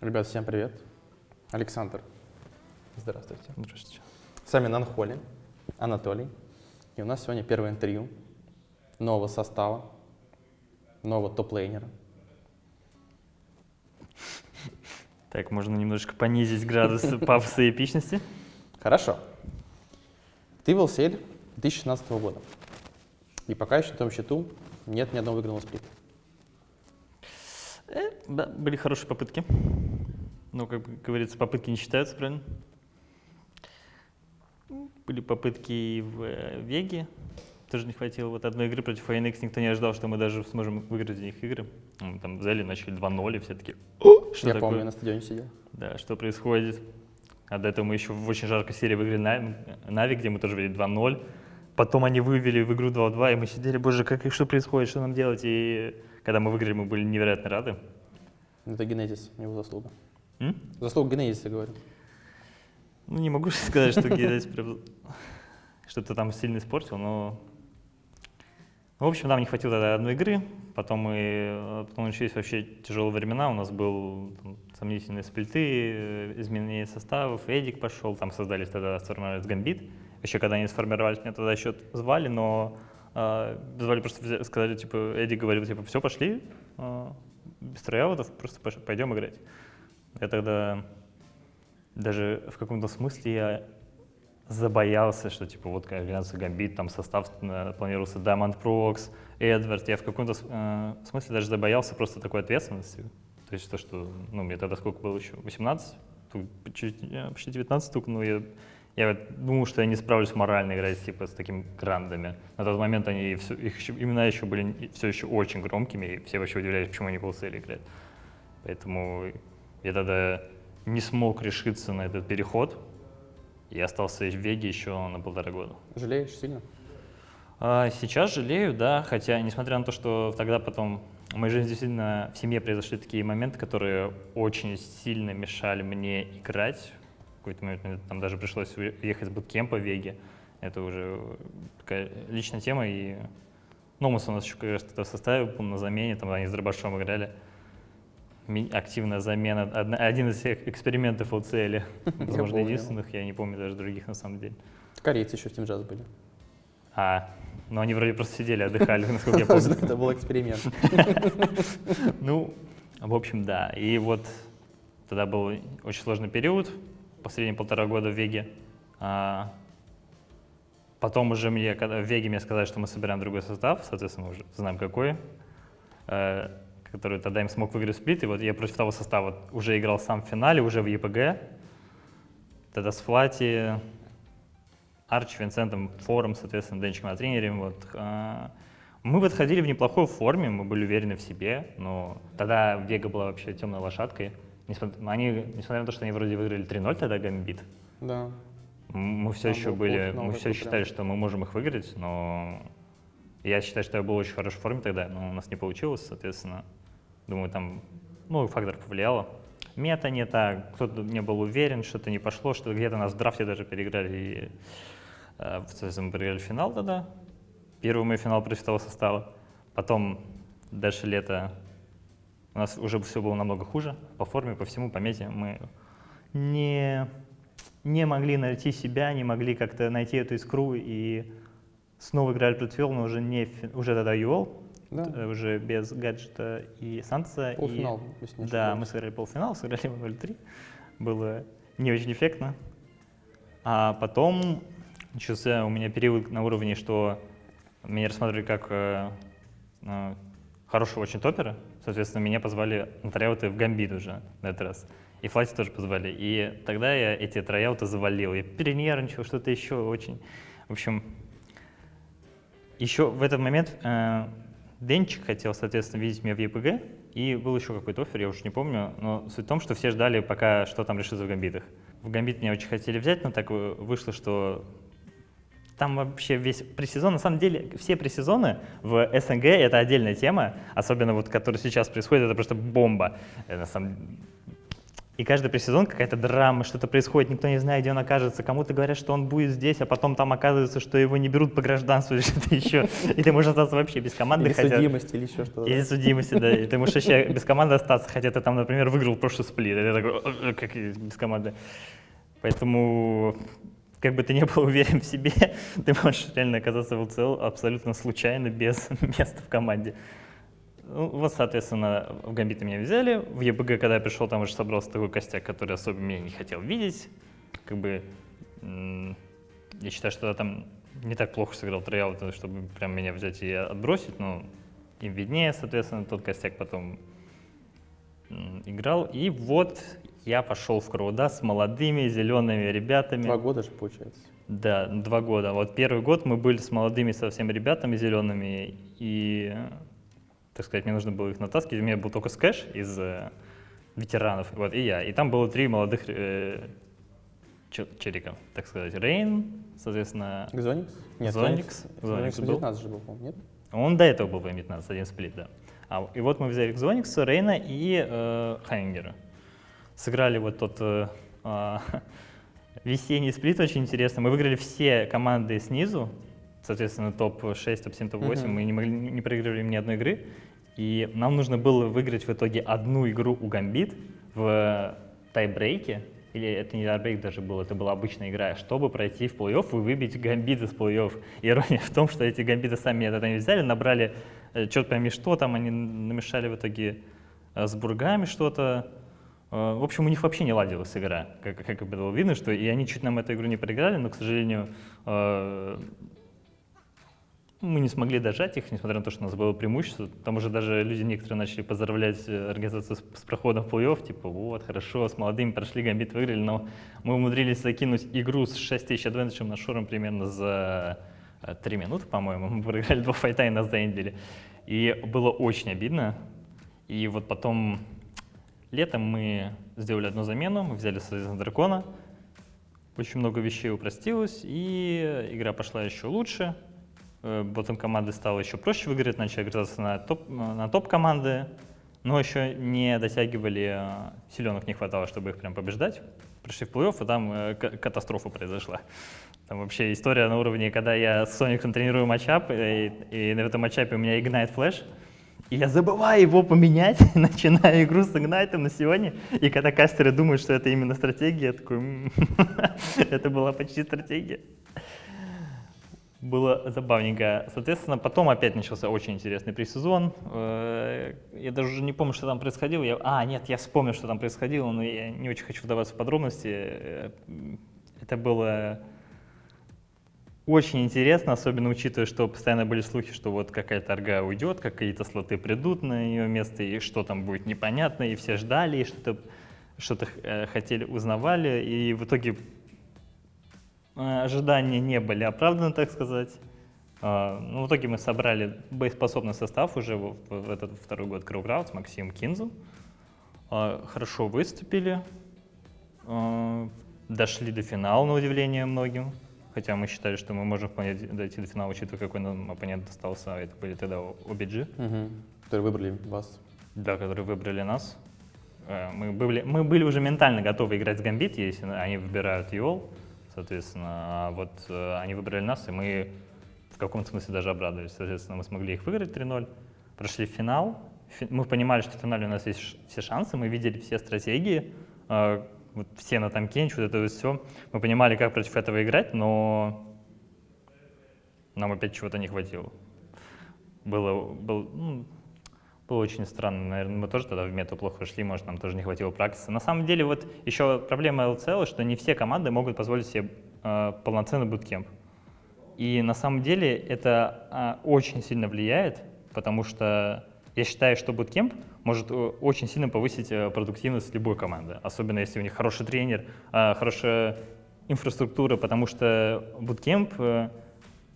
Ребят, всем привет. Александр. Здравствуйте. Здравствуйте. С вами Нанхоли, Анатолий. И у нас сегодня первое интервью нового состава, нового топ-лейнера. Так, можно немножечко понизить градус пафоса и эпичности? Хорошо. Ты в LCL 2016 года. И пока еще на том счету нет ни одного выигранного сплита. Да, были хорошие попытки. Ну, как говорится, попытки не считаются, правильно? Были попытки и в Веге. Тоже не хватило. Вот одной игры против ANX никто не ожидал, что мы даже сможем выиграть за них игры. Мы там взяли, начали 2-0, и все таки что Я такое? помню, я на стадионе сидел. Да, что происходит? А до этого мы еще в очень жаркой серии выиграли Нави, где мы тоже вели 2-0. Потом они вывели в игру 2-2, и мы сидели, боже, что происходит, что нам делать? И когда мы выиграли, мы были невероятно рады. Это Генезис, его заслуга. М? Заслуга Генезиса, говорю. Ну, не могу сказать, что Генезис что-то там сильно испортил, но... В общем, нам не хватило тогда одной игры, потом начались вообще тяжелые времена, у нас был сомнительные сплиты, изменение составов, Эдик пошел, там сформировались Гамбит. Еще когда они сформировались, меня тогда счет звали, но звали просто, сказали, типа, Эдик говорил, типа, все, пошли, без трояутов, просто пойдем играть. Я тогда даже в каком-то смысле я забоялся, что типа вот координация Гамбит, там состав планировался Diamond Prox, Эдвард. Я в каком-то смысле даже забоялся просто такой ответственности. То есть то, что, ну, мне тогда сколько было еще, 18, почти 19 стук, но я думал, что я не справлюсь морально играть типа с такими грандами. На тот момент их имена еще были все еще очень громкими, и все вообще удивлялись, почему они в LCL играют. Поэтому я тогда не смог решиться на этот переход. Я остался в Веге еще на 1,5 года. Жалеешь сильно? Сейчас жалею, да, хотя, несмотря на то, что тогда потом в моей жизни действительно в семье произошли такие моменты, которые очень сильно мешали мне играть. В какой-то момент мне там даже пришлось уехать с буткемпа в Веге. Это уже такая личная тема, и Номус у нас еще как раз в составе был на замене, там они с Дробашом играли. Активная замена, один из всех экспериментов в LCL, возможно, единственных, я не помню даже других на самом деле. Корейцы еще в Team Jazz были. Но они вроде просто сидели, отдыхали, насколько я помню. Это был эксперимент. Ну, в общем, да. И вот тогда был очень сложный период, последние 1,5 года в Веге. Потом уже в Веге мне сказали, что мы собираем другой состав, соответственно, мы уже знаем какой, который тогда им смог выиграть сплит. И вот я против того состава уже играл сам в финале, уже в ЕПГ. Тогда с Флати, Арчи, Винсентом, Фором, соответственно, Денчиком на тренере. Вот. Мы подходили в неплохой форме, мы были уверены в себе, но тогда Вега была вообще темной лошадкой. Несмотря на то, что они вроде выиграли 3-0 тогда Гамбит. Да. Мы все еще считали, что мы можем их выиграть, но я считаю, что я был в очень хорошей форме тогда, но у нас не получилось, соответственно. Думаю, там много факторов повлияло. Мета не так, кто-то не был уверен, что-то не пошло, что где-то нас в драфте даже переиграли. И, соответственно, мы проиграли финал тогда. Первый мой финал против того состава. Потом дальше лето у нас уже все было намного хуже. По форме, по всему, по мете. Мы не могли найти себя, не могли как-то найти эту искру. И снова играли против UOL, но уже тогда UOL. Да. Уже без гаджета и Санса. Полуфинал, если не ошибаюсь. Да, мы сыграли полуфинал, сыграли 0-3. Было не очень эффектно. А потом начался у меня период на уровне, что меня рассматривали как хорошего очень топера. Соответственно, меня позвали на трояуты в Гамбит уже на этот раз. И Флати тоже позвали. И тогда я эти трояуты завалил. Я перенервничал, что-то еще очень... В общем, еще в этот момент... Денчик хотел, соответственно, видеть меня в ЕПГ, и был еще какой-то оффер, я уже не помню, но суть в том, что все ждали, пока что там решится в Гамбитах. В Гамбит меня очень хотели взять, но так вышло, что там вообще весь пресезон, на самом деле, все пресезоны в СНГ — это отдельная тема, особенно вот, которая сейчас происходит, это просто бомба. И каждый пресезон какая-то драма, что-то происходит, никто не знает, где он окажется. Кому-то говорят, что он будет здесь, а потом там оказывается, что его не берут по гражданству или что-то еще. И ты можешь остаться вообще без команды. Или хотя... судимости, или еще что-то. Или судимости, да. И ты можешь вообще без команды остаться, хотя ты там, например, выиграл прошлый сплит. И ты такой, как без команды. Поэтому, как бы ты не был уверен в себе, ты можешь реально оказаться в ЛЦЛ абсолютно случайно, без места в команде. Ну, вот, соответственно, в Гамбиты меня взяли. В ЕБГ, когда я пришел, там уже собрался такой костяк, который особо меня не хотел видеть. Как бы, я считаю, что я там не так плохо сыграл трейаут, чтобы прям меня взять и отбросить, но им виднее, соответственно, тот костяк потом играл. И вот я пошел в Крауда с молодыми зелеными ребятами. 2 года же, получается. Да, 2 года. Вот первый год мы были с молодыми совсем ребятами зелеными, и, так сказать, мне нужно было их натаскивать. У меня был только скэш из ветеранов, вот, и я. И там было 3 молодых черика, так сказать. Рейн, соответственно... Экзоникс? Нет, Зоникс. Экзоникс был. 19 же был, по-моему, нет? Он до этого был в М15, один сплит, да. И вот мы взяли Экзоникса, Рейна и Хайнгера. Сыграли вот тот весенний сплит, очень интересно. Мы выиграли все команды снизу, соответственно, топ-6, топ-7, топ-8. Мы не проигрывали ни одной игры. И нам нужно было выиграть в итоге одну игру у Гамбит в тайбрейке. Или это не тайбрейк даже был, это была обычная игра, чтобы пройти в плей-офф и выбить Гамбит из плей-офф. Ирония в том, что эти Гамбиты сами это не взяли, набрали черт пойми что, там они намешали в итоге с бургами что-то. В общем, у них вообще не ладилась игра, как было видно, что и они чуть нам эту игру не проиграли, но, к сожалению, мы не смогли дожать их, несмотря на то, что у нас было преимущество. Там уже даже люди некоторые начали поздравлять организацию с проходом в плей-офф, типа, вот, хорошо, с молодыми прошли, Гамбит выиграли, но мы умудрились закинуть игру с 6000 адвенчем на Шором примерно за 3 минуты, по-моему. Мы проиграли 2 файта и нас заиндили. И было очень обидно. И вот потом летом мы сделали одну замену, мы взяли, соответственно, дракона. Очень много вещей упростилось, и игра пошла еще лучше. Ботом команды стало еще проще выиграть, начали играться на топ-команды, но еще не дотягивали, силенок не хватало, чтобы их прям побеждать. Пришли в плей-офф, и там катастрофа произошла. Там вообще история на уровне, когда я с Сониксом тренирую матчап, и на этом матчапе у меня Ignite Flash, и я забываю его поменять, начинаю игру с Ignite на Сионе, и когда кастеры думают, что это именно стратегия, я такой, это была почти стратегия. Было забавненько. Соответственно, потом опять начался очень интересный пресезон. Я даже уже не помню, что там происходило. Нет, я вспомнил, что там происходило, но я не очень хочу вдаваться в подробности. Это было очень интересно, особенно учитывая, что постоянно были слухи, что вот какая-то арга уйдет, какие-то слоты придут на ее место, и что там будет непонятно, и все ждали, и что-то хотели, узнавали, и в итоге ожидания не были оправданы, так сказать. В итоге мы собрали боеспособный состав уже в этот второй год Краукраудс, Максим, Кинзу. Хорошо выступили, дошли до финала, на удивление многим. Хотя мы считали, что мы можем вполне дойти до финала, учитывая, какой нам оппонент достался. Это были тогда OBG. Которые выбрали вас. Да, которые выбрали нас. Мы были уже ментально готовы играть с Гамбит, если они выбирают EOL. Соответственно, вот они выбрали нас, и мы в каком-то смысле даже обрадовались. Соответственно, мы смогли их выиграть 3-0, прошли в финал. Мы понимали, что в финале у нас есть все шансы, мы видели все стратегии, вот все на тамкенч, вот это вот все. Мы понимали, как против этого играть, но нам опять чего-то не хватило. Было очень странно. Наверное, мы тоже тогда в мету плохо шли, может, нам тоже не хватило практики. На самом деле, вот еще проблема LCL, что не все команды могут позволить себе полноценный буткемп. И на самом деле это очень сильно влияет, потому что я считаю, что буткемп может очень сильно повысить продуктивность любой команды, особенно если у них хороший тренер, хорошая инфраструктура, потому что буткемп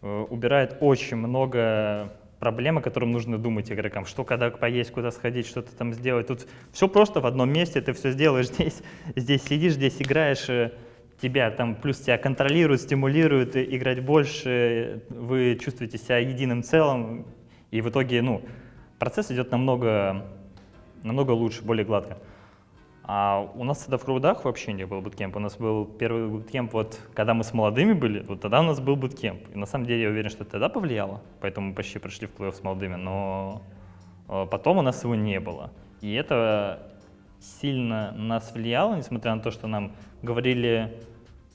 убирает очень много проблем, о которых нужно думать игрокам, что когда поесть, куда сходить, что-то там сделать. Тут все просто в одном месте, ты все сделаешь здесь сидишь, здесь играешь, тебя там, плюс тебя контролируют, стимулируют играть больше, вы чувствуете себя единым целым, и в итоге, процесс идет намного лучше, более гладко. А у нас тогда в Крудах вообще не было буткемпа. У нас был первый буткемп, вот когда мы с молодыми были, вот тогда у нас был буткемп. И на самом деле я уверен, что это тогда повлияло, поэтому мы почти прошли в плей-офф с молодыми, но потом у нас его не было. И это сильно нас влияло, несмотря на то, что нам говорили,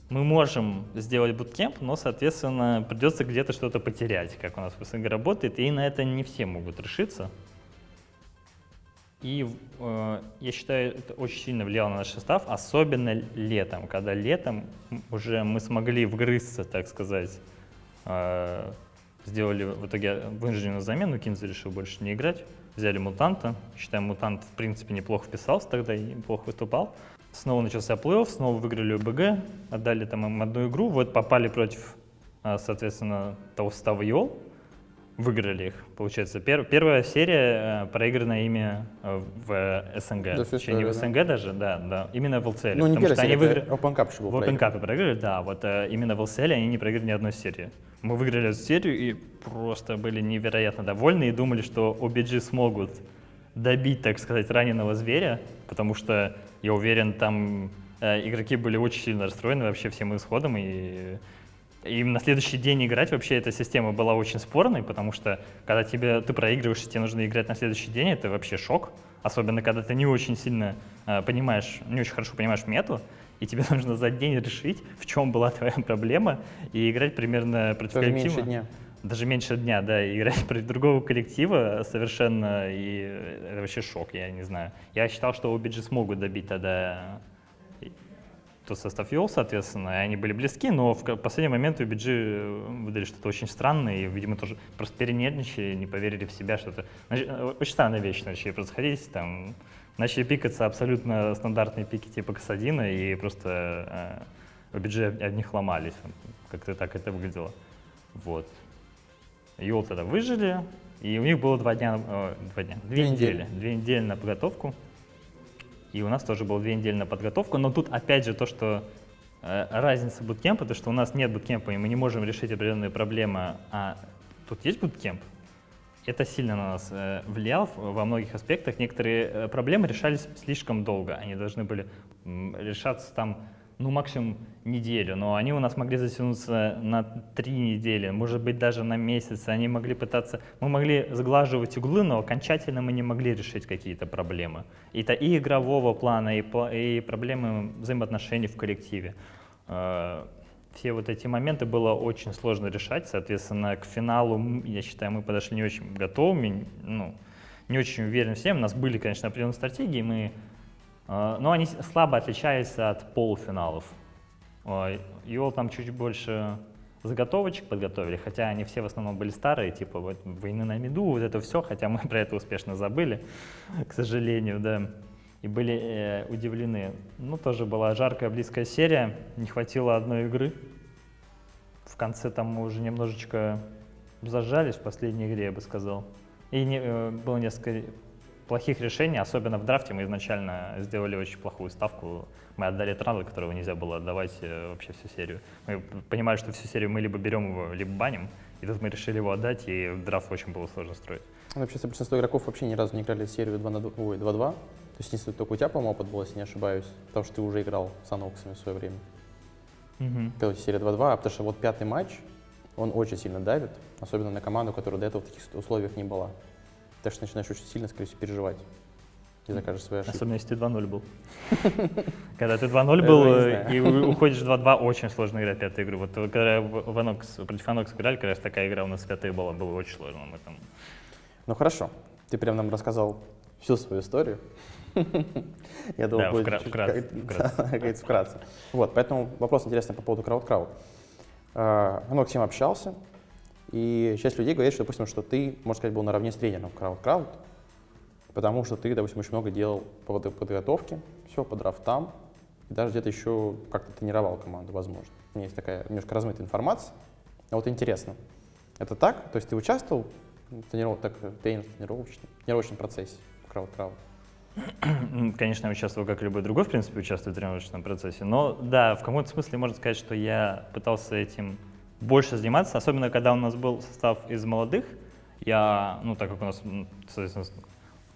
мы можем сделать буткемп, но, соответственно, придется где-то что-то потерять, как у нас в СНГ работает, и на это не все могут решиться. И я считаю, это очень сильно влияло на наш состав, особенно летом, когда летом уже мы смогли вгрызться, так сказать, сделали в итоге вынужденную замену, Кинзи решил больше не играть, взяли Мутанта, считаем, Мутант в принципе неплохо вписался тогда и неплохо выступал. Снова начался плей-офф, снова выиграли ОБГ, отдали там им одну игру, вот попали против, соответственно, того состава ИОЛ, выиграли их, получается. Первая серия проиграна ими в СНГ. Да, Не в СНГ даже, да, именно в ЛЦЛ. Ну, не первая серия, выиграли... Open Cup еще был. В Open Cup проиграли, да, вот именно в ЛЦЛ они не проиграли ни одной серии. Мы выиграли эту серию и просто были невероятно довольны и думали, что OBG смогут добить, так сказать, раненого зверя, потому что, я уверен, там игроки были очень сильно расстроены вообще всем исходом, и им на следующий день играть вообще эта система была очень спорной, потому что когда ты проигрываешь, и тебе нужно играть на следующий день, это вообще шок, особенно когда ты не очень сильно понимаешь, не очень хорошо понимаешь мету, и тебе нужно за день решить, в чем была твоя проблема, и играть примерно против даже коллектива. Меньше дня. Даже меньше дня, да, и играть против другого коллектива совершенно, и это вообще шок, я не знаю. Я считал, что OBG смогут добить тогда тот состав ИОЛ, соответственно, и они были близки, но в последний момент OBG выдали что-то очень странное, и, видимо, тоже просто перенервничали, не поверили в себя, что-то... Очень странные вещи начали происходить, там, начали пикаться абсолютно стандартные пики типа Касадина, и просто OBG от них ломались, как-то так это выглядело. Вот. ИОЛ тогда выжили, и у них было 2 недели на подготовку. И у нас тоже было 2 недели на подготовку, но тут опять же то, что разница буткемпа, то, что у нас нет буткемпа, и мы не можем решить определенные проблемы, а тут есть буткемп, это сильно на нас влияло во многих аспектах. Некоторые проблемы решались слишком долго, они должны были решаться там, ну, максимум неделю, но они у нас могли затянуться на 3 недели, может быть, даже на месяц. Они могли пытаться, мы могли сглаживать углы, но окончательно мы не могли решить какие-то проблемы. Это и игрового плана, и проблемы взаимоотношений в коллективе. Все вот эти моменты было очень сложно решать, соответственно, к финалу, я считаю, мы подошли не очень готовыми, ну, не очень уверены всем. У нас были, конечно, определенные стратегии, но они слабо отличались от полуфиналов. ИОЛ там чуть больше заготовочек подготовили, хотя они все в основном были старые, типа вот «Войны на миду», вот это все, хотя мы про это успешно забыли, к сожалению, да, и были удивлены. Ну, тоже была жаркая, близкая серия, не хватило одной игры. В конце там мы уже немножечко зажались в последней игре, я бы сказал. И было несколько плохих решений, особенно в драфте. Мы изначально сделали очень плохую ставку. Мы отдали Трандла, которого нельзя было отдавать вообще всю серию. Мы понимали, что всю серию мы либо берем его, либо баним. И тут мы решили его отдать, и драфт очень было сложно строить. Вообще, большинство игроков вообще ни разу не играли серию 2-2. То есть, если только у тебя, по-моему, опыт был, если не ошибаюсь, потому что ты уже играл с Аноксами в свое время. Когда серия 2-2, потому что вот 5-й матч, он очень сильно давит, особенно на команду, которая до этого в таких условиях не была. Так что начинаешь очень сильно, скорее всего, переживать и закажешь свои ошибки. Особенно если ты 2-0 был. Когда ты 2-0 был и уходишь 2-2, очень сложно играть пятую игру. Вот когда против Анокс играли, как раз такая игра у нас пятая была, было очень сложно. Ну хорошо, ты прям нам рассказал всю свою историю. Я думал, будет вкратце. Вот, поэтому вопрос интересный по поводу крауд-крауд. Много с ним общался, и часть людей говорит, что, допустим, что ты, можно сказать, был наравне с тренером в крауд-крауд, потому что ты, допустим, очень много делал по подготовке, все по драфтам, и даже где-то еще как-то тренировал команду, возможно. У меня есть такая немножко размытая информация. А вот интересно, это так? То есть ты участвовал в тренировочном процессе в крауд-крауд? Конечно, я участвовал, как любой другой, в принципе, участвую в тренировочном процессе. Но да, в каком-то смысле можно сказать, что я пытался этим больше заниматься, особенно когда у нас был состав из молодых. Я, ну, так как у нас, соответственно,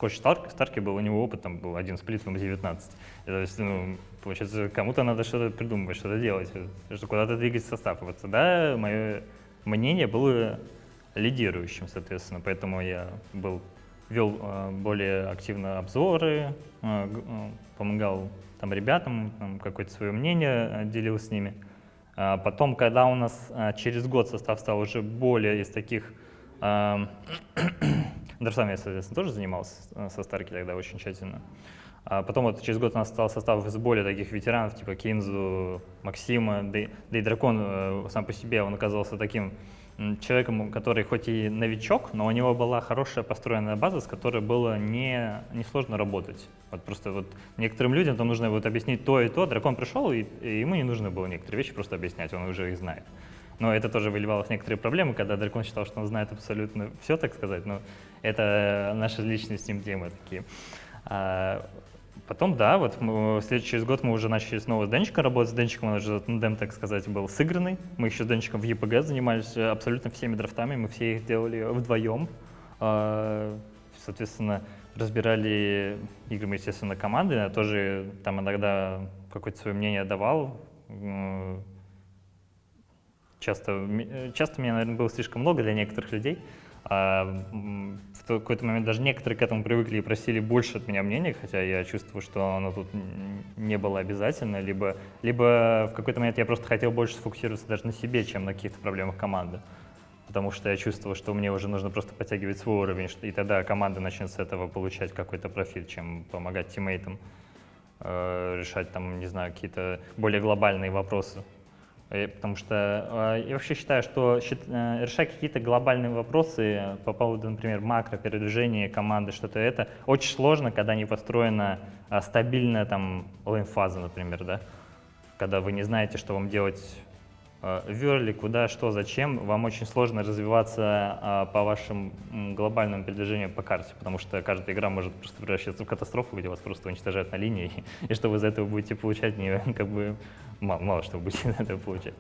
коуч Старки был, у него опыт, там был один сплит, 19. То есть, ну, получается, кому-то надо что-то придумывать, что-то делать, что куда-то двигать состав. И вот тогда мое мнение было лидирующим, соответственно, поэтому я вел более активно обзоры, помогал там ребятам, какое-то свое мнение делил с ними. Потом, когда у нас через год состав стал уже более из таких... Драфтами я, соответственно, тоже занимался со Старки тогда очень тщательно. Потом вот через год у нас стал состав из более таких ветеранов, типа Кинзу, Максима, да и Дракон сам по себе, он оказался таким человеком, который хоть и новичок, но у него была хорошая построенная база, с которой было несложно работать. Вот просто вот некоторым людям там нужно вот объяснить то и то. Дракон пришел, и ему не нужно было некоторые вещи просто объяснять, он уже их знает. Но это тоже выливалось в некоторые проблемы, когда Дракон считал, что он знает абсолютно все, так сказать. Но это наши личные с ним темы такие. Потом, да, вот через год мы уже начали снова с Денчиком работать. С Денчиком у нас уже тандем, так сказать, был сыгранный. Мы еще с Денчиком в ЕПГ занимались абсолютно всеми драфтами, мы все их делали вдвоем. Соответственно, разбирали игры мы, естественно, команды. Я тоже там иногда какое-то свое мнение давал. Часто меня, наверное, было слишком много для некоторых людей. В какой-то момент даже некоторые к этому привыкли и просили больше от меня мнения, хотя я чувствую, что оно тут не было обязательно, либо в какой-то момент я просто хотел больше сфокусироваться даже на себе, чем на каких-то проблемах команды. Потому что я чувствовал, что мне уже нужно просто подтягивать свой уровень, и тогда команда начнет с этого получать какой-то профит, чем помогать тиммейтам решать там, не знаю, какие-то более глобальные вопросы. Потому что я вообще считаю, что решать какие-то глобальные вопросы по поводу, например, макро, передвижения команды, что-то это очень сложно, когда не построена стабильная там лейн-фаза, например, да? Когда вы не знаете, что вам делать в early, куда, что, зачем, вам очень сложно развиваться по вашим глобальным передвижениям по карте, потому что каждая игра может просто превращаться в катастрофу, где вас просто уничтожают на линии, и что вы из этого будете получать, как бы мало что вы будете из этого получать.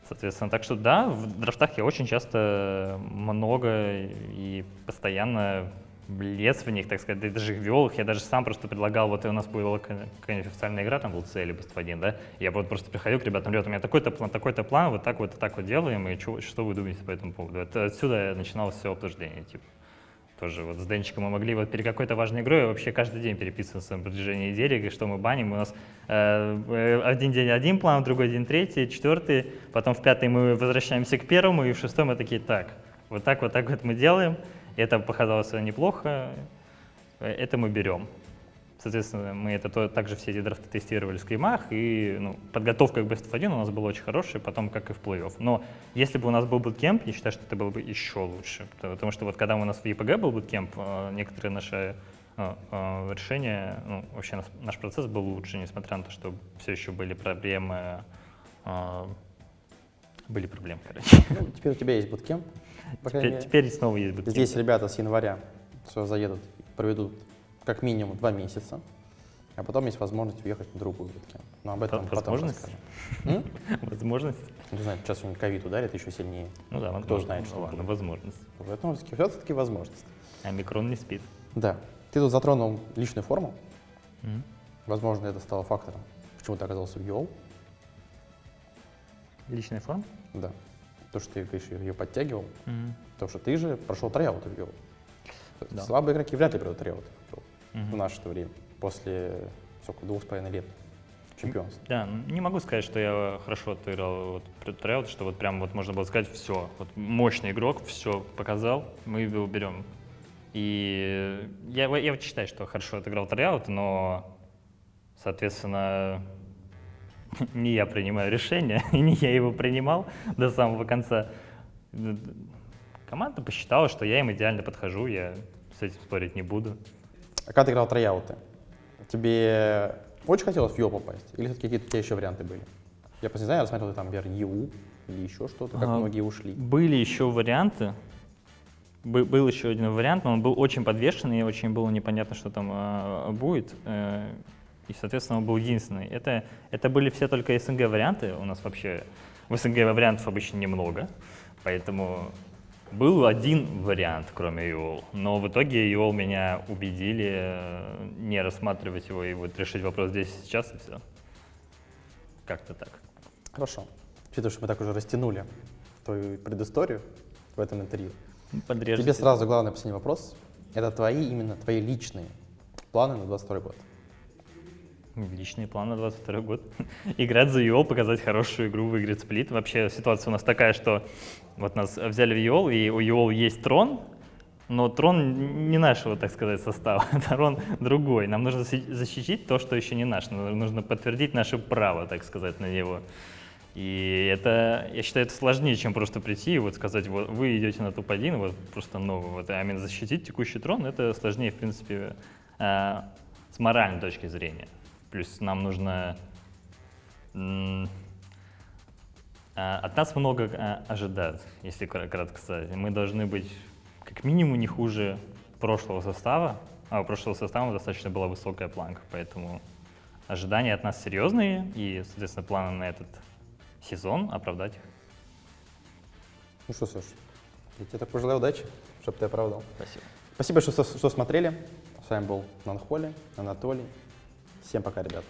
Соответственно, так что да, в драфтах я очень часто много и постоянно лез в них, так сказать, да, даже их вел их, я даже сам просто предлагал, вот у нас была какая-нибудь официальная игра, там был C или Best of 1, да, я просто приходил к ребятам, ребята, у меня такой-то план, вот так вот делаем, и что вы думаете по этому поводу? Это отсюда начиналось все обсуждение, типа. Тоже вот с Денчиком мы могли вот перед какой-то важной игрой вообще каждый день переписываться на протяжении недели, что мы баним. У нас один день один план, в другой день третий, четвертый, потом в пятый мы возвращаемся к первому, и в шестой мы такие, так вот мы делаем. Это показалось неплохо, это мы берем. Соответственно, мы это также все эти драфты тестировали в скримах, и подготовка к Best of 1 у нас была очень хорошая, потом как и в плей-офф. Но если бы у нас был буткемп, я считаю, что это было бы еще лучше. Потому что вот когда у нас в ЕПГ был буткемп, некоторые наши решения, вообще наш процесс был лучше, несмотря на то, что все еще были проблемы. Короче. Теперь у тебя есть буткемп. Теперь снова есть буткемп. Здесь ребята с января заедут, проведут как минимум 2 месяца, а потом есть возможность уехать на другую буткемп. Но об этом потом расскажем. Возможность? Не знаю, сейчас у них ковид ударит еще сильнее. Ну да, кто знает, что ладно, возможность. Поэтому все-таки возможность. Омикрон не спит. Да. Ты тут затронул личную форму. Возможно, это стало фактором, почему ты оказался в UOL. Личная форма? Да. То, что ты, говоришь, ее подтягивал, потому что ты же прошел трайауты в UOL. Да. Слабые игроки вряд ли пройдут трайауты в наше время, после 2,5 лет чемпионства. Да, не могу сказать, что я хорошо отыграл трайауты, что вот прям вот можно было сказать, все, вот мощный игрок, все показал, мы его берем. И я вот считаю, что хорошо отыграл трайауты, но, соответственно, не я принимаю решение, и не я его принимал до самого конца. Команда посчитала, что я им идеально подхожу, я с этим спорить не буду. А когда ты играл трайауты, тебе очень хотелось в ЮО попасть? Или все-таки какие-то у тебя еще варианты были? Я просто не знаю, я рассмотрел, ты там ЕУ или еще что-то, как многие ушли. Были еще варианты. Был еще один вариант, но он был очень подвешенный, и очень было непонятно, что там будет. И, соответственно, он был единственный. Это были все только СНГ варианты. У нас вообще в СНГ вариантов обычно немного, поэтому Был один вариант, кроме EOL, но в итоге EOL меня убедили не рассматривать его и вот решить вопрос здесь и сейчас, и все. Как-то так. Хорошо. Учитывая, что мы так уже растянули твою предысторию в этом интервью, тебе сразу главный последний вопрос. Это именно твои личные планы на 22 год. Личные планы на 22 год. Играть за EOL, показать хорошую игру, выиграть сплит. Вообще ситуация у нас такая, что вот нас взяли в EOL, и у EOL есть трон, но трон не нашего, так сказать, состава, трон другой. Нам нужно защитить то, что еще не наш. Нужно подтвердить наше право, так сказать, на него. И это, я считаю, это сложнее, чем просто прийти и вот сказать, вот вы идете на топ-1, вот просто новый. Вот, а именно защитить текущий трон, это сложнее, в принципе, с моральной точки зрения. Плюс нам нужно... От нас много ожидают, если кратко сказать. Мы должны быть как минимум не хуже прошлого состава, а у прошлого состава достаточно была высокая планка, поэтому ожидания от нас серьезные и, соответственно, планы на этот сезон оправдать их. Ну что, Саш, я тебе так пожелаю удачи, чтобы ты оправдал. Спасибо. Спасибо, что смотрели. С вами был Нанхоли, Анатолий. Всем пока, ребят.